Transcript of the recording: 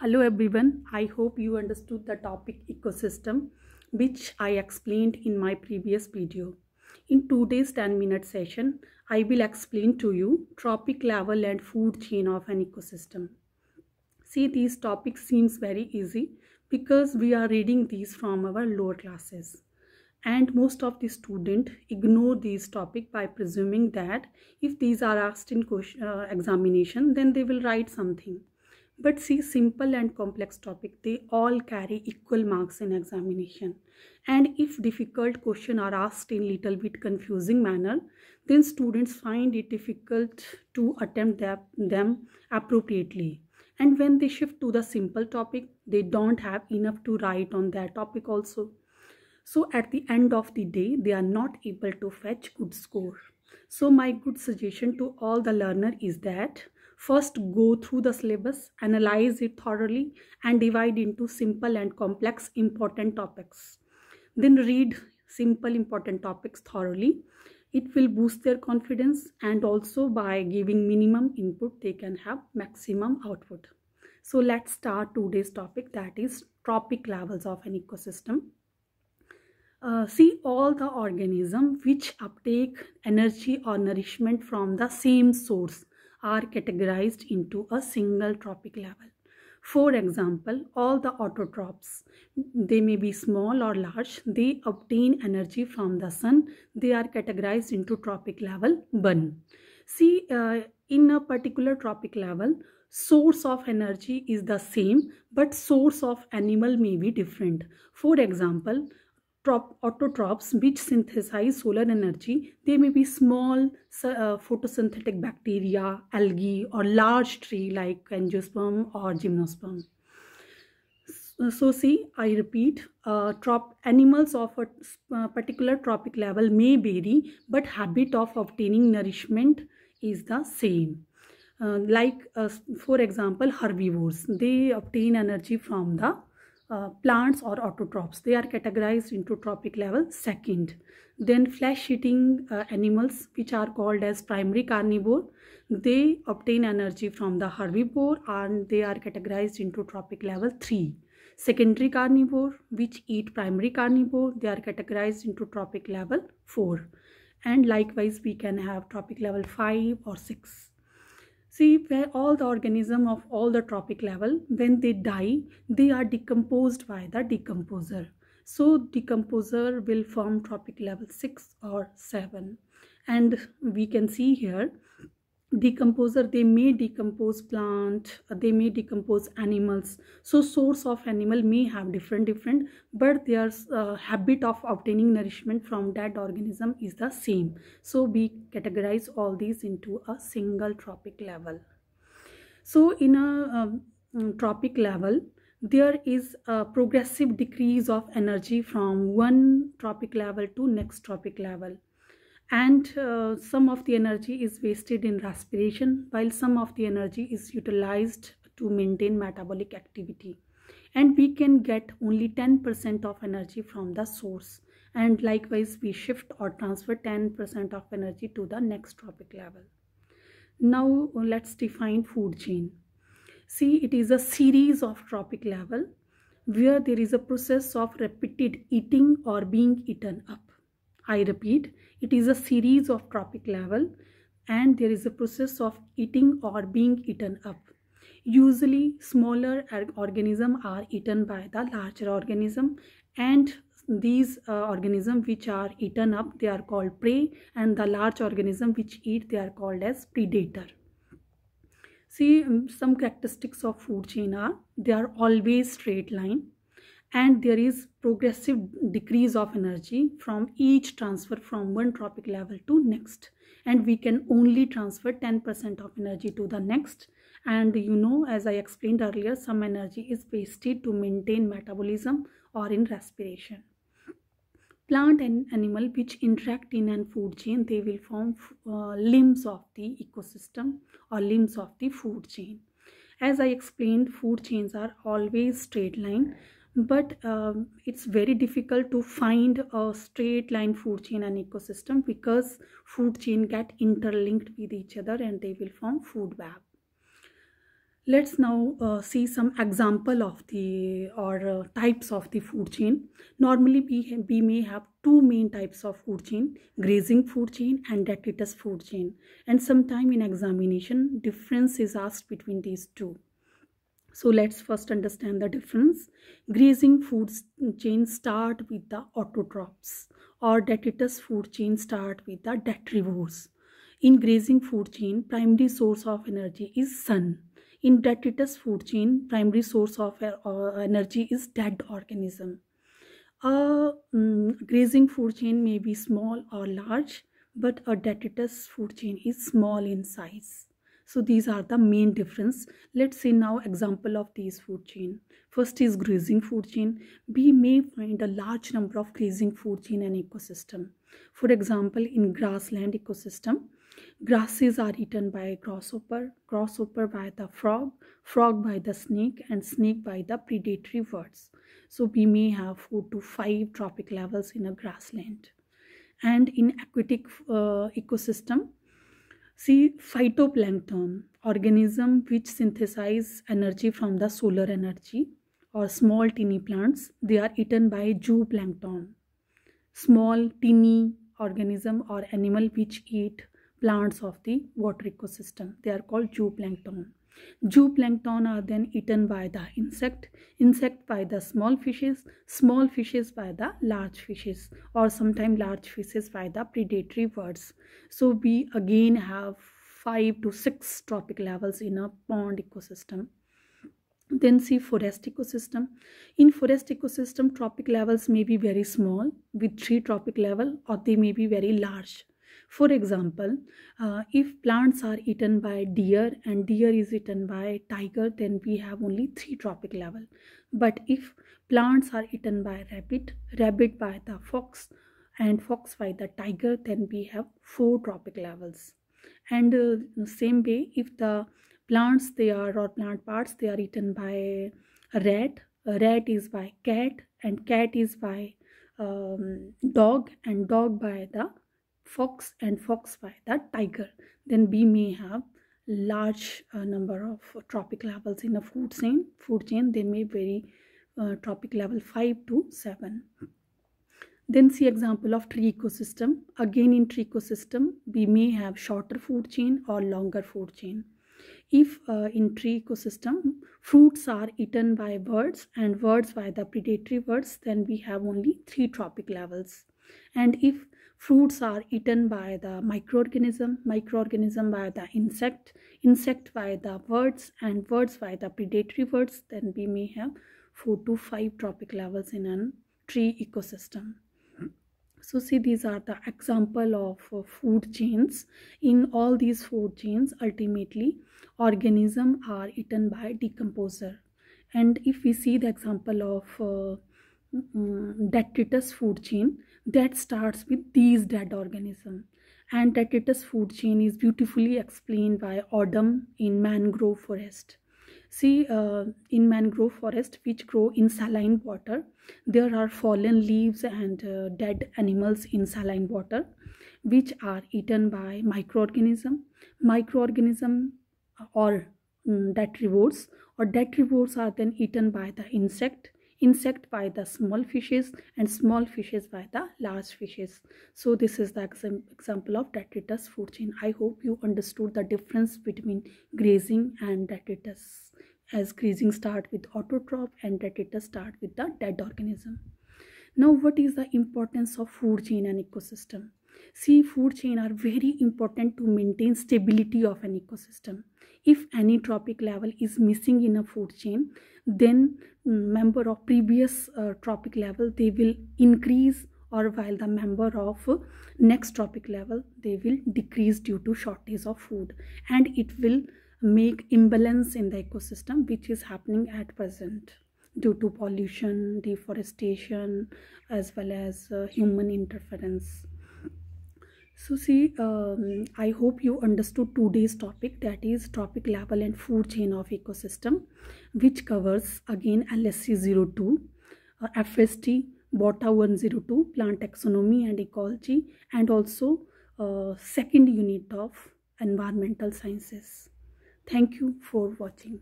Hello everyone, I hope you understood the topic ecosystem which I explained in my previous video. In today's 10-minute session, I will explain to you trophic level and food chain of an ecosystem. See, these topics seems very easy because we are reading these from our lower classes. And most of the students ignore these topics by presuming that if these are asked in examination, then they will write something. But see, simple and complex topic, they all carry equal marks in examination. And if difficult questions are asked in little bit confusing manner, then students find it difficult to attempt them appropriately. And when they shift to the simple topic, they don't have enough to write on that topic also. So at the end of the day, they are not able to fetch good score. So my good suggestion to all the learner is that first go through the syllabus, analyze it thoroughly and divide into simple and complex important topics. Then read simple important topics thoroughly. It will boost their confidence, and also by giving minimum input, they can have maximum output. So let's start today's topic, that is trophic levels of an ecosystem. See, all the organisms which uptake energy or nourishment from the same source are categorized into a single trophic level. For example, all the autotrophs, they may be small or large, they obtain energy from the sun. They are categorized into trophic level 1. See, in a particular trophic level, source of energy is the same, but source of animal may be different. For example, autotrophs which synthesize solar energy, they may be small photosynthetic bacteria, algae, or large tree like angiosperm or gymnosperm. So see, I repeat, animals of a particular trophic level may vary, but habit of obtaining nourishment is the same. For example, herbivores, they obtain energy from the plants or autotrophs. They are categorized into trophic level 2nd. Then flesh-eating animals, which are called as primary carnivore, they obtain energy from the herbivore and they are categorized into trophic level 3. Secondary carnivore, which eat primary carnivore, they are categorized into trophic level 4. And likewise, we can have trophic level 5 or 6. See, where all the organisms of all the trophic level, when they die, they are decomposed by the decomposer. So decomposer will form trophic level 6 or 7. And we can see here, decomposer, they may decompose plant, they may decompose animals. So source of animal may have different, but their habit of obtaining nourishment from that organism is the same. So we categorize all these into a single trophic level. So in a trophic level, there is a progressive decrease of energy from one trophic level to next trophic level. And some of the energy is wasted in respiration, while some of the energy is utilized to maintain metabolic activity. And we can get only 10% of energy from the source. And likewise, we shift or transfer 10% of energy to the next trophic level. Now let's define food chain. See, it is a series of trophic level where there is a process of repeated eating or being eaten up. I repeat, it is a series of trophic level and there is a process of eating or being eaten up. Usually smaller organisms are eaten by the larger organism, and these organisms which are eaten up, they are called prey, and the large organism which eat, they are called as predator. See, some characteristics of food chain are, they are always straight line, and there is progressive decrease of energy from each transfer from one trophic level to next, and we can only transfer 10% of energy to the next. And you know, as I explained earlier, some energy is wasted to maintain metabolism or in respiration. Plant and animal which interact in a food chain, they will form limbs of the ecosystem or limbs of the food chain. As I explained, food chains are always straight line, but it's very difficult to find a straight line food chain and ecosystem because food chain get interlinked with each other and they will form food web. Let's now see some example of the types of the food chain. Normally we may have two main types of food chain: grazing food chain and detritus food chain. And sometime in examination difference is asked between these two. So let's first understand the difference. Grazing food chain start with the autotrophs, or detritus food chain start with the detrivores. In grazing food chain, primary source of energy is sun. In detritus food chain, primary source of energy is dead organism. Grazing food chain may be small or large, but a detritus food chain is small in size. So these are the main difference. Let's see now example of these food chain. First is grazing food chain. We may find a large number of grazing food chain in ecosystem. For example, in grassland ecosystem, grasses are eaten by grasshopper, grasshopper by the frog, frog by the snake, and snake by the predatory birds. So we may have 4 to 5 trophic levels in a grassland. And in aquatic ecosystem, see phytoplankton, organism which synthesize energy from the solar energy, or small teeny plants, they are eaten by zooplankton. Small teeny organism or animal which eat plants of the water ecosystem, they are called zooplankton. Zooplankton are then eaten by the insect by the small fishes by the large fishes, or sometimes large fishes by the predatory birds. So we again have 5 to 6 trophic levels in a pond ecosystem. Then see forest ecosystem. In forest ecosystem, trophic levels may be very small with 3 trophic level, or they may be very large. For example, if plants are eaten by deer and deer is eaten by tiger, then we have only 3 trophic level. But if plants are eaten by rabbit, rabbit by the fox, and fox by the tiger, then we have 4 trophic levels. And same way, if the plants or plant parts they are eaten by rat, rat is by cat, and cat is by dog, and dog by the fox, and fox by the tiger, then we may have large number of trophic levels in a food chain. They may vary trophic level 5 to 7. Then see example of tree ecosystem. Again in tree ecosystem we may have shorter food chain or longer food chain. If in tree ecosystem fruits are eaten by birds and birds by the predatory birds, then we have only 3 trophic levels. And if fruits are eaten by the microorganism by the insect by the birds, and birds by the predatory birds, then we may have 4 to 5 trophic levels in a tree ecosystem. So see, these are the example of food chains. In all these food chains, ultimately organisms are eaten by decomposer. And if we see the example of detritus food chain, that starts with these dead organisms. And detritus food chain is beautifully explained by Odum in mangrove forest. See, in mangrove forest which grow in saline water, there are fallen leaves and dead animals in saline water, which are eaten by microorganism or detrivores, or detrivores are then eaten by the insect by the small fishes, and small fishes by the large fishes. So this is the example of detritus food chain. I hope you understood the difference between grazing and detritus, as grazing start with autotroph and detritus start with the dead organism. Now what is the importance of food chain and ecosystem? See, food chain are very important to maintain stability of an ecosystem. If any trophic level is missing in a food chain, then member of previous trophic level they will increase, or while the member of next trophic level they will decrease due to shortage of food, and it will make imbalance in the ecosystem, which is happening at present due to pollution, deforestation, as well as human interference. So see, I hope you understood today's topic, that is trophic level and food chain of ecosystem, which covers again LSC 02, FST, BOTA 102, plant taxonomy and ecology, and also second unit of environmental sciences. Thank you for watching.